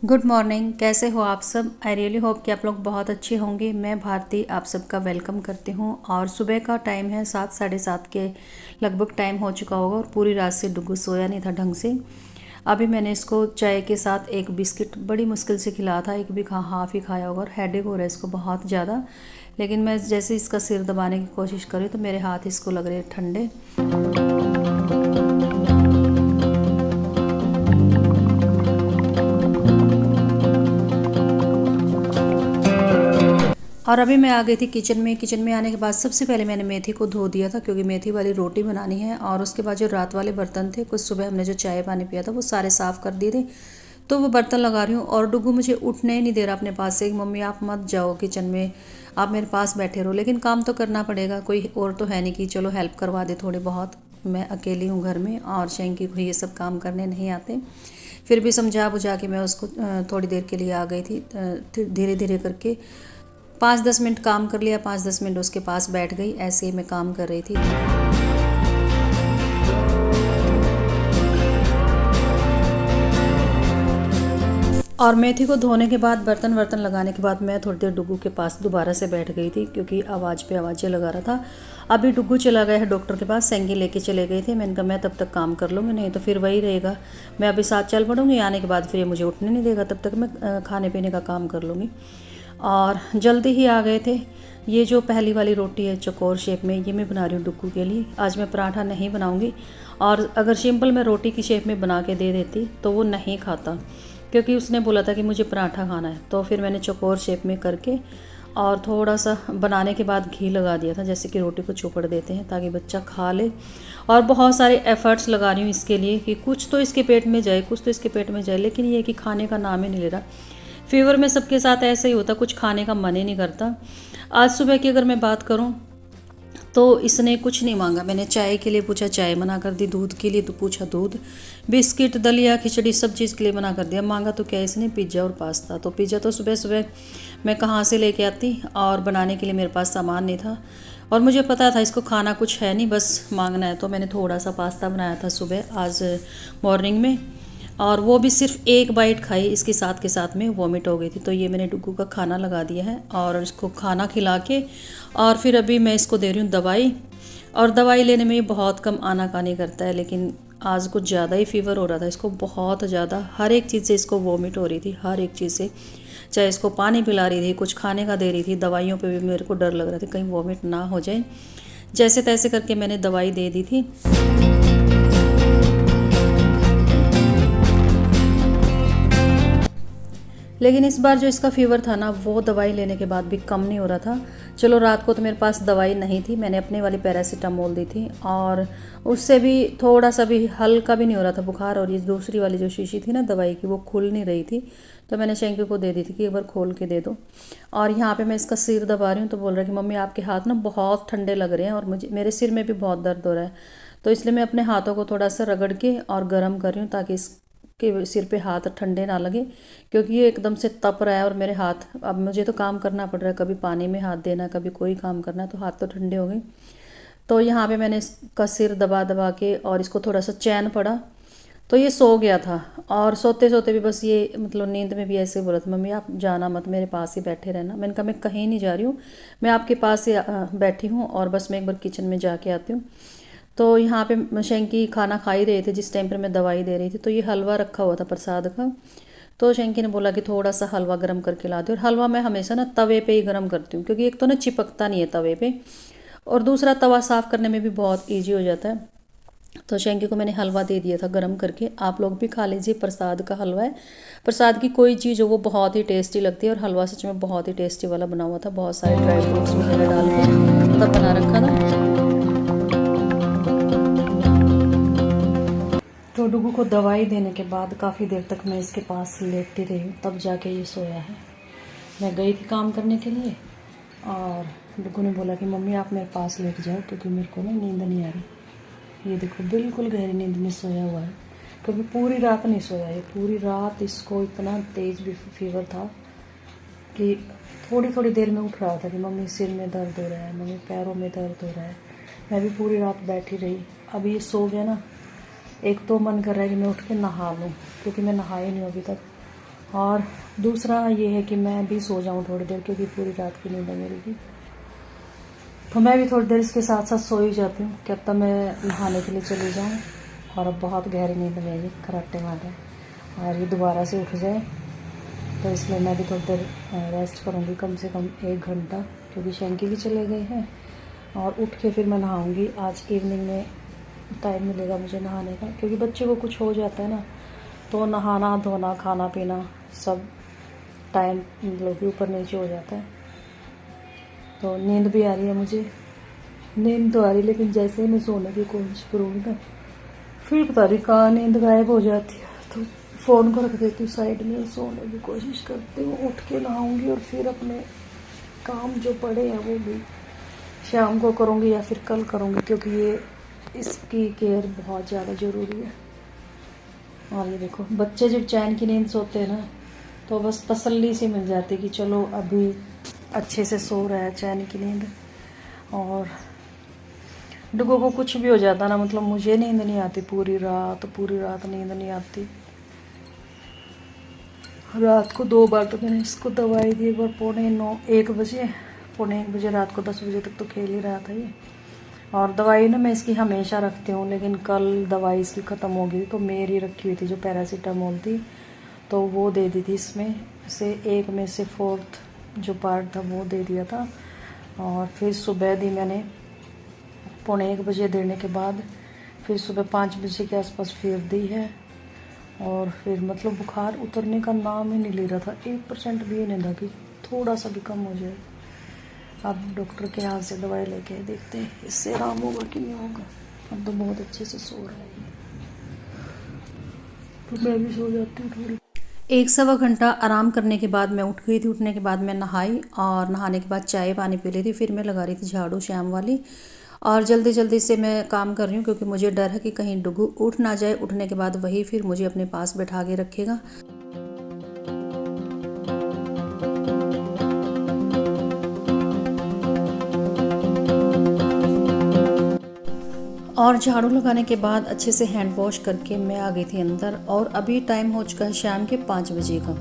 Good morning. कैसे हो आप सब? आई रियली होप कि आप लोग बहुत अच्छे होंगे। मैं भारती आप सबका वेलकम करती हूँ। और सुबह का टाइम है 7 साढ़े 7 के लगभग टाइम हो चुका होगा और पूरी रात से डुग्गू सोया नहीं था ढंग से। अभी मैंने इसको चाय के साथ एक बिस्किट बड़ी मुश्किल से खिलाया था, एक भी हाफ ही खाया होगा और हेडेक हो रहा है इसको बहुत ज़्यादा। लेकिन मैं जैसे इसका सिर दबाने की कोशिश करी तो मेरे हाथ इसको लग रहे ठंडे। और अभी मैं आ गई थी किचन में आने के बाद सबसे पहले मैंने मेथी को धो दिया था क्योंकि मेथी वाली रोटी बनानी है। और उसके बाद जो रात वाले बर्तन थे, कुछ सुबह हमने जो चाय पानी पिया था वो सारे साफ़ कर दिए थे, तो वो बर्तन लगा रही हूँ। और डुग्गू मुझे उठने ही नहीं दे रहा अपने पास से। मम्मी आप मत जाओ किचन में, आप मेरे पास बैठे रहो। लेकिन काम तो करना पड़ेगा, कोई और तो है नहीं कि चलो हेल्प करवा दे थोड़ी बहुत। मैं अकेली हूँ घर में और शैंकी को ये सब काम करने नहीं आते। फिर भी समझा बुझा के मैं उसको थोड़ी देर के लिए आ गई थी। धीरे धीरे करके 5-10 मिनट काम कर लिया, 5-10 मिनट उसके पास बैठ गई, ऐसे ही मैं काम कर रही थी। और मेथी को धोने के बाद बर्तन वर्तन लगाने के बाद मैं थोड़ी देर डुग्गू के पास दोबारा से बैठ गई थी क्योंकि आवाज़ पे आवाज़ें लगा रहा था। अभी डुग्गू चला गया है डॉक्टर के पास, सेंगी लेके चले गए थे। मैंने कहा मैं तब तक काम कर लूँगी, नहीं तो फिर वही रहेगा। मैं अभी साथ चल पड़ूँगी, आने के बाद फिर ये मुझे उठने नहीं देगा, तब तक मैं खाने पीने का काम कर लूँगी। और जल्दी ही आ गए थे। ये जो पहली वाली रोटी है चौकोर शेप में, ये मैं बना रही हूँ डुग्गू के लिए। आज मैं पराठा नहीं बनाऊँगी। और अगर सिंपल मैं रोटी की शेप में बना के दे देती तो वो नहीं खाता, क्योंकि उसने बोला था कि मुझे पराठा खाना है। तो फिर मैंने चौकोर शेप में करके और थोड़ा सा बनाने के बाद घी लगा दिया था, जैसे कि रोटी को चौपड़ देते हैं ताकि बच्चा खा ले। और बहुत सारे एफ़र्ट्स लगा रही हूँ इसके लिए कि कुछ तो इसके पेट में जाए, कुछ तो इसके पेट में जाए। लेकिन ये कि खाने का नाम ही नहीं ले रहा। फीवर में सबके साथ ऐसा ही होता, कुछ खाने का मन ही नहीं करता। आज सुबह की अगर मैं बात करूं तो इसने कुछ नहीं मांगा। मैंने चाय के लिए पूछा, चाय मना कर दी। दूध के लिए तो पूछा, दूध। बिस्किट, दलिया, खिचड़ी, सब चीज़ के लिए मना कर दिया। मांगा तो क्या इसने, पिज्ज़ा और पास्ता। तो पिज्ज़ा तो सुबह सुबह मैं कहाँ से लेके आती, और बनाने के लिए मेरे पास सामान नहीं था। और मुझे पता था इसको खाना कुछ है नहीं, बस मांगना है। तो मैंने थोड़ा सा पास्ता बनाया था सुबह आज मॉर्निंग में, और वो भी सिर्फ एक बाइट खाई, इसके साथ के साथ में वॉमिट हो गई थी। तो ये मैंने डुग्गू का खाना लगा दिया है और इसको खाना खिला के और फिर अभी मैं इसको दे रही हूँ दवाई। और दवाई लेने में ये बहुत कम आनाकानी करता है, लेकिन आज कुछ ज़्यादा ही फीवर हो रहा था इसको, बहुत ज़्यादा। हर एक चीज़ से इसको वॉमिट हो रही थी, हर एक चीज़ से। चाहे इसको पानी पिला रही थी, कुछ खाने का दे रही थी, दवाइयों पे भी मेरे को डर लग रहा था कहीं वॉमिट ना हो जाए। जैसे तैसे करके मैंने दवाई दे दी थी। लेकिन इस बार जो इसका फीवर था ना, वो दवाई लेने के बाद भी कम नहीं हो रहा था। चलो रात को तो मेरे पास दवाई नहीं थी, मैंने अपने वाली पैरासीटामोल दी थी, और उससे भी थोड़ा सा भी हल्का भी नहीं हो रहा था बुखार। और ये दूसरी वाली जो शीशी थी ना दवाई की, वो खुल नहीं रही थी। तो मैंने शैंकी को दे दी थी कि एक बार खोल के दे दो। और यहाँ पे मैं इसका सिर दबा रही हूँ तो बोल रहा है कि मम्मी आपके हाथ ना बहुत ठंडे लग रहे हैं और मेरे सिर में भी बहुत दर्द हो रहा है। तो इसलिए मैं अपने हाथों को थोड़ा सा रगड़ के और गर्म कर रही हूँ ताकि के सिर पे हाथ ठंडे ना लगे, क्योंकि ये एकदम से तप रहा है और मेरे हाथ, अब मुझे तो काम करना पड़ रहा है, कभी पानी में हाथ देना, कभी कोई काम करना, तो हाथ तो ठंडे हो गए। तो यहाँ पे मैंने इसका सिर दबा दबा के और इसको थोड़ा सा चैन पड़ा, तो ये सो गया था। और सोते सोते भी बस ये मतलब नींद में भी ऐसे बोला था, मम्मी आप जाना मत, मेरे पास ही बैठे रहना। मैंने कहा मैं कहीं नहीं जा रही हूँ, मैं आपके पास ही बैठी हूँ, और बस मैं एक बार किचन में जाके आती हूँ। तो यहाँ पे शैंकी खाना खा ही रहे थे जिस टाइम पर मैं दवाई दे रही थी। तो ये हलवा रखा हुआ था प्रसाद का, तो शैंकी ने बोला कि थोड़ा सा हलवा गर्म करके ला दो। और हलवा मैं हमेशा ना तवे पे ही गर्म करती हूँ, क्योंकि एक तो ना चिपकता नहीं है तवे पे, और दूसरा तवा साफ़ करने में भी बहुत ईजी हो जाता है। तो शैंकी को मैंने हलवा दे दिया था गर्म करके। आप लोग भी खा लीजिए, प्रसाद का हलवा है। प्रसाद की कोई चीज़ हो वो बहुत ही टेस्टी लगती है, और हलवा सच में बहुत ही टेस्टी वाला बना हुआ था, बहुत सारे ड्राई फ्रूट्स वगैरह डाल के तब बना रखा था। तो डुगू को दवाई देने के बाद काफ़ी देर तक मैं इसके पास लेटती रही हूँ, तब जाके ये सोया है। मैं गई थी काम करने के लिए, और डुगू ने बोला कि मम्मी आप मेरे पास लेट जाओ, क्योंकि मेरे को ना नींद नहीं आ रही। ये देखो बिल्कुल गहरी नींद में सोया हुआ है, क्योंकि पूरी रात नहीं सोया है। पूरी रात इसको इतना तेज़ भी फीवर था कि थोड़ी थोड़ी देर में उठ रहा था कि मम्मी सिर में दर्द हो रहा है, मम्मी पैरों में दर्द हो रहा है। मैं भी पूरी रात बैठी रही। अभी ये सो गया ना, एक तो मन कर रहा है कि मैं उठ के नहा लूँ, क्योंकि मैं नहाई नहीं हूँ अभी तक। और दूसरा ये है कि मैं भी सो जाऊं थोड़ी देर, क्योंकि पूरी रात की नींद है मेरी भी। तो मैं भी थोड़ी देर इसके साथ साथ सो ही जाती हूँ कि अब तक मैं नहाने के लिए चली जाऊँ। और अब बहुत गहरी नींद में खराटे मारे और ये दोबारा से उठ जाए, तो इसलिए मैं भी थोड़ी देर रेस्ट करूँगी, कम से कम 1 घंटा, क्योंकि शैंकी भी चले गए हैं। और उठ के फिर मैं नहाऊँगी। आज इवनिंग में टाइम मिलेगा मुझे नहाने का, क्योंकि बच्चे को कुछ हो जाता है ना, तो नहाना धोना खाना पीना सब टाइम मतलब कि ऊपर नीचे हो जाता है। तो नींद भी आ रही है मुझे, नींद तो आ रही, लेकिन जैसे ही मैं सोने की कोशिश करूँगी ना, फिर पता नहीं कहाँ नींद गायब हो जाती है। तो फ़ोन को रख देती हूँ साइड में, सोने की कोशिश करती हूँ, उठ के नहाऊंगी और फिर अपने काम जो पड़े हैं वो भी शाम को करूँगी या फिर कल करूँगी, क्योंकि ये इसकी केयर बहुत ज़्यादा ज़रूरी है। और ये देखो, बच्चे जब चैन की नींद सोते हैं ना, तो बस तसल्ली से मिल जाती है कि चलो अभी अच्छे से सो रहा है, चैन की नींद। और डुगो को कुछ भी हो जाता ना, मतलब मुझे नींद नहीं आती पूरी रात नींद नहीं आती। रात को 2 बार तो मैंने इसको दवाई दी, एक बार 1 बजे रात को 10 बजे तक तो खेल ही रहा था ये। और दवाई ना मैं इसकी हमेशा रखती हूँ, लेकिन कल दवाई इसकी ख़त्म हो गई, तो मेरी रखी हुई थी जो पैरासीटामोल थी, तो वो दे दी थी इसमें से, एक में से 4th जो पार्ट था वो दे दिया था। और फिर सुबह दी मैंने 1 बजे देने के बाद, फिर सुबह 5 बजे के आसपास फिर दी है। और फिर मतलब बुखार उतरने का नाम ही नहीं ले रहा था, 1% भी नहीं था कि थोड़ा सा भी कम हो जाए। अब डॉक्टर के यहाँ से दवाई लेके देखते हैं इससे आराम होगा कि नहीं होगा। अब तो बहुत अच्छे से सो रहा है, तो मैं भी सो जाती हूँ थोड़ी। 1 सवा घंटा आराम करने के बाद मैं उठ गई थी। उठने के बाद मैं नहाई और नहाने के बाद चाय पानी पी ली थी। फिर मैं लगा रही थी झाड़ू शाम वाली, और जल्दी जल्दी से मैं काम कर रही हूँ, क्योंकि मुझे डर है कि कहीं डुगू उठ ना जाए। उठने के बाद वही फिर मुझे अपने पास बैठा के रखेगा। और झाड़ू लगाने के बाद अच्छे से हैंड वॉश करके मैं आ गई थी अंदर। और अभी टाइम हो चुका है शाम के 5 बजे का,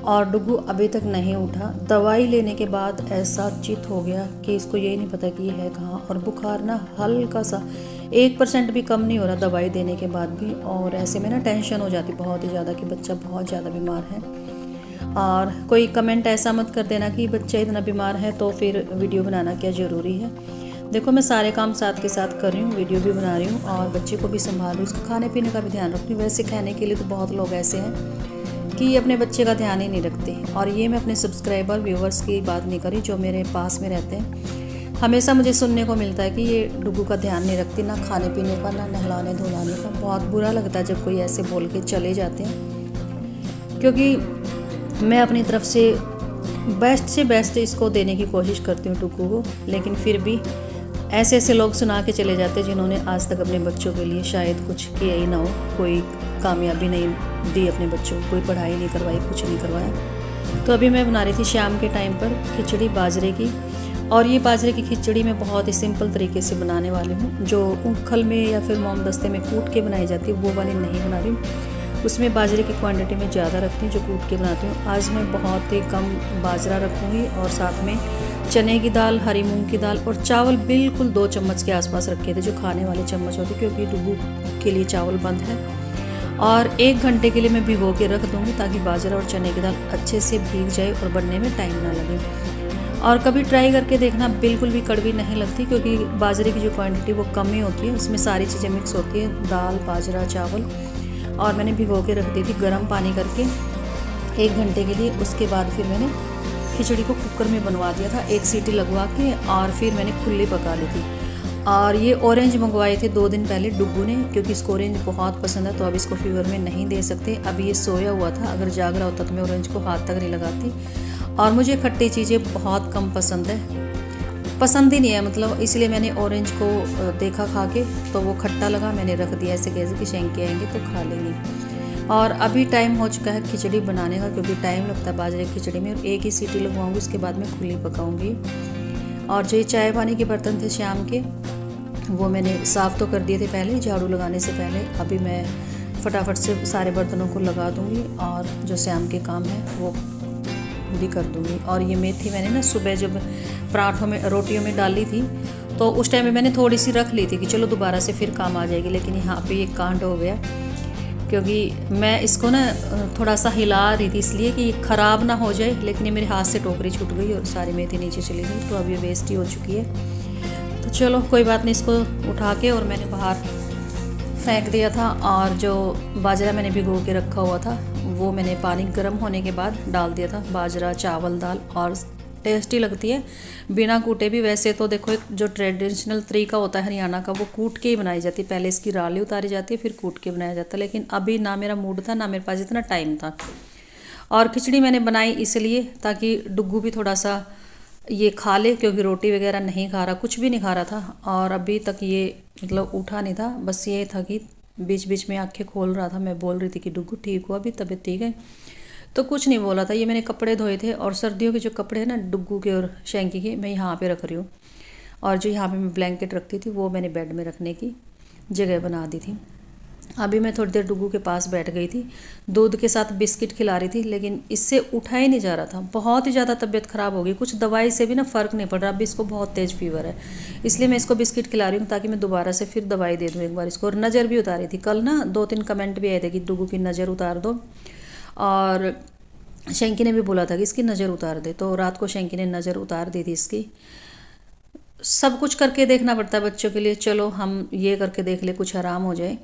और डुगू अभी तक नहीं उठा। दवाई लेने के बाद ऐसा चित हो गया कि इसको यही नहीं पता कि ये है कहाँ। और बुखार ना हल्का सा 1% भी कम नहीं हो रहा दवाई देने के बाद भी। और ऐसे में ना टेंशन हो जाती बहुत ही ज़्यादा कि बच्चा बहुत ज़्यादा बीमार है। और कोई कमेंट ऐसा मत कर देना कि बच्चा इतना बीमार है तो फिर वीडियो बनाना क्या ज़रूरी है। देखो, मैं सारे काम साथ के साथ कर रही हूँ, वीडियो भी बना रही हूँ और बच्चे को भी संभाल रही हूँ, उसको खाने पीने का भी ध्यान रख रही हूँ। वैसे खाने के लिए तो बहुत लोग ऐसे हैं कि अपने बच्चे का ध्यान ही नहीं रखते। और ये मैं अपने सब्सक्राइबर व्यूवर्स की बात नहीं करी, जो मेरे पास में रहते हैं। हमेशा मुझे सुनने को मिलता है कि ये डुगू का ध्यान नहीं रखती, ना खाने पीने का, ना नहलाने धुलाने का। बहुत बुरा लगता है जब कोई ऐसे बोल के चले जाते हैं, क्योंकि मैं अपनी तरफ से बेस्ट इसको देने की कोशिश करती हूँ डुगू को। लेकिन फिर भी ऐसे ऐसे लोग सुना के चले जाते हैं जिन्होंने आज तक अपने बच्चों के लिए शायद कुछ किया ही ना हो, कोई कामयाबी नहीं दी अपने बच्चों को, कोई पढ़ाई नहीं करवाई, कुछ नहीं करवाया। तो अभी मैं बना रही थी शाम के टाइम पर खिचड़ी बाजरे की। और ये बाजरे की खिचड़ी मैं बहुत ही सिंपल तरीके से बनाने वाली हूँ, जो ऊखल में या फिर मोमदस्ते में कूट के बनाई जाती है वो वाली नहीं बना रही हूँ। उसमें बाजरे की क्वांटिटी में ज़्यादा रखती हूँ जो कूट के बनाती हूँ। आज मैं बहुत ही कम बाजरा रखूँगी और साथ में चने की दाल, हरी मूंग की दाल और चावल बिल्कुल 2 चम्मच के आसपास रखे थे, जो खाने वाले चम्मच होते, क्योंकि डुगू के लिए चावल बंद है। और 1 घंटे के लिए मैं भिगो के रख दूँगी ताकि बाजरा और चने की दाल अच्छे से भीग जाए और बनने में टाइम ना लगे। और कभी ट्राई करके देखना, बिल्कुल भी कड़वी नहीं लगती, क्योंकि बाजरे की जो क्वांटिटी वो कम ही होती है, उसमें सारी चीज़ें मिक्स होती है, दाल, बाजरा, चावल। और मैंने भिगो के रख दी थी गर्म पानी करके 1 घंटे के लिए। उसके बाद फिर मैंने खिचड़ी को कुकर में बनवा दिया था 1 सीटी लगवा के, और फिर मैंने खुली पका ली थी। और ये ऑरेंज मंगवाए थे 2 दिन पहले डुगू ने, क्योंकि इसको ऑरेंज बहुत पसंद है, तो अब इसको फीवर में नहीं दे सकते। अभी ये सोया हुआ था, अगर जाग रहा होता तो मैं ऑरेंज को हाथ तक नहीं लगाती। और मुझे खट्टी चीज़ें बहुत कम पसंद ही नहीं है, मतलब इसलिए मैंने ऑरेंज को देखा खा के, तो वो खट्टा लगा, मैंने रख दिया ऐसे कैसे कि शैंके आएंगे तो खा लेंगे। और अभी टाइम हो चुका है खिचड़ी बनाने का, क्योंकि टाइम लगता है बाजरे की खिचड़ी में। और 1 ही सीटी लगवाऊंगी, उसके बाद मैं खुली पकाऊंगी। और जो ये चाय पानी के बर्तन थे शाम के, वो मैंने साफ़ तो कर दिए थे पहले, झाड़ू लगाने से पहले। अभी मैं फटाफट से सारे बर्तनों को लगा दूँगी और जो शाम के काम है वो भी कर दूँगी। और ये मेथी मैंने ना सुबह जब पराठों में रोटियों में डाली थी तो उस टाइम में मैंने थोड़ी सी रख ली थी कि चलो दोबारा से फिर काम आ जाएगी, लेकिन यहाँ पे ये कांड हो गया क्योंकि मैं इसको ना थोड़ा सा हिला रही थी इसलिए कि ख़राब ना हो जाए, लेकिन ये मेरे हाथ से टोकरी छूट गई और सारी मेथी नीचे चली गई, तो अब ये वेस्ट ही हो चुकी है। तो चलो कोई बात नहीं, इसको उठा के और मैंने बाहर फेंक दिया था। और जो बाजरा मैंने भिगो के रखा हुआ था वो मैंने पानी गर्म होने के बाद डाल दिया था। बाजरा, चावल, दाल, और टेस्टी लगती है बिना कूटे भी। वैसे तो देखो एक जो ट्रेडिशनल तरीका होता है हरियाणा का, वो कूट के ही बनाई जाती है। पहले इसकी राली उतारी जाती है फिर कूट के बनाया जाता है, लेकिन अभी ना मेरा मूड था ना मेरे पास इतना टाइम था। और खिचड़ी मैंने बनाई इसलिए ताकि डुग्गू भी थोड़ा सा ये खा ले, क्योंकि रोटी वगैरह नहीं खा रहा, कुछ भी नहीं खा रहा था और अभी तक ये मतलब उठा नहीं था। बस ये था कि बीच बीच में आंखें खोल रहा था। मैं बोल रही थी कि डुग्गू ठीक हुआ, अभी तबीयत ठीक है, तो कुछ नहीं बोला था। ये मैंने कपड़े धोए थे और सर्दियों के जो कपड़े हैं ना डुग्गू के और शैंकी के, मैं यहाँ पे रख रही हूँ। और जो यहाँ पे मैं ब्लैंकेट रखती थी वो मैंने बेड में रखने की जगह बना दी थी। अभी मैं थोड़ी देर डुग्गू के पास बैठ गई थी, दूध के साथ बिस्किट खिला रही थी, लेकिन इससे उठा ही नहीं जा रहा था। बहुत ही ज़्यादा तबीयत ख़राब हो गई, कुछ दवाई से भी ना फ़र्क नहीं पड़ रहा। अभी इसको बहुत तेज़ फीवर है, इसलिए मैं इसको बिस्किट खिला रही हूँ ताकि मैं दोबारा से फिर दवाई दे दूँ एक बार इसको। और नज़र भी उतारी थी कल ना, 2-3 कमेंट भी आए थे कि डुग्गू की नज़र उतार दो, और शैंकी ने भी बोला था कि इसकी नज़र उतार दे, तो रात को शैंकी ने नज़र उतार दी थी इसकी। सब कुछ करके देखना पड़ता है बच्चों के लिए। चलो हम ये करके देख ले, कुछ आराम हो जाए।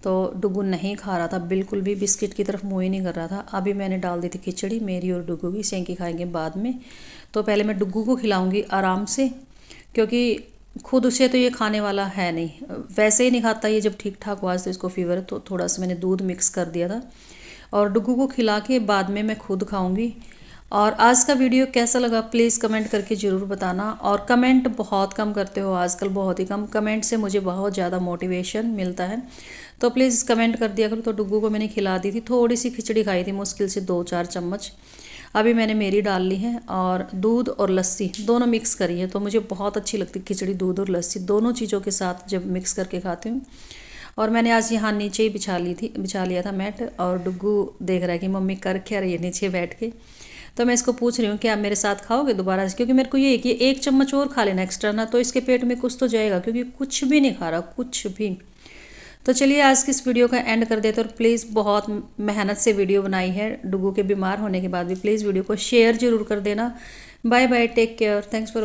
तो डुग्गू नहीं खा रहा था बिल्कुल भी, बिस्किट की तरफ मुँह ही नहीं कर रहा था। अभी मैंने डाल दी थी खिचड़ी मेरी और डुग्गू की, शैंकी खाएंगे बाद में। तो पहले मैं डुग्गू को खिलाऊंगी आराम से, क्योंकि खुद उसे तो ये खाने वाला है नहीं, वैसे ही नहीं खाता ये। जब ठीक ठाक हुआ तो इसको फीवर, तो थोड़ा सा मैंने दूध मिक्स कर दिया था। और डुग्गू को खिला के बाद में मैं खुद खाऊंगी। और आज का वीडियो कैसा लगा प्लीज़ कमेंट करके ज़रूर बताना। और कमेंट बहुत कम करते हो आजकल, बहुत ही कम। कमेंट से मुझे बहुत ज़्यादा मोटिवेशन मिलता है, तो प्लीज़ कमेंट कर दिया करो। तो डुग्गू को मैंने खिला दी थी, थोड़ी सी खिचड़ी खाई थी, मुश्किल से 2-4 चम्मच। अभी मैंने मेरी डाल ली है, और दूध और लस्सी दोनों मिक्स करी है। तो मुझे बहुत अच्छी लगती खिचड़ी, दूध और लस्सी दोनों चीज़ों के साथ जब मिक्स करके खाती हूँ। और मैंने आज यहाँ नीचे ही बिछा लिया था मैट, और डुग्गू देख रहा है कि मम्मी कर क्या रही है नीचे बैठ के। तो मैं इसको पूछ रही हूँ कि आप मेरे साथ खाओगे दोबारा से, क्योंकि मेरे को ये है कि 1 चम्मच और खा लेना एक्स्ट्रा ना, तो इसके पेट में कुछ तो जाएगा, क्योंकि कुछ भी नहीं खा रहा, कुछ भी। तो चलिए आज की इस वीडियो का एंड कर देते, और प्लीज़ बहुत मेहनत से वीडियो बनाई है डुग्गू के बीमार होने के बाद भी। प्लीज़ वीडियो को शेयर ज़रूर कर देना। Bye bye, take care, thanks for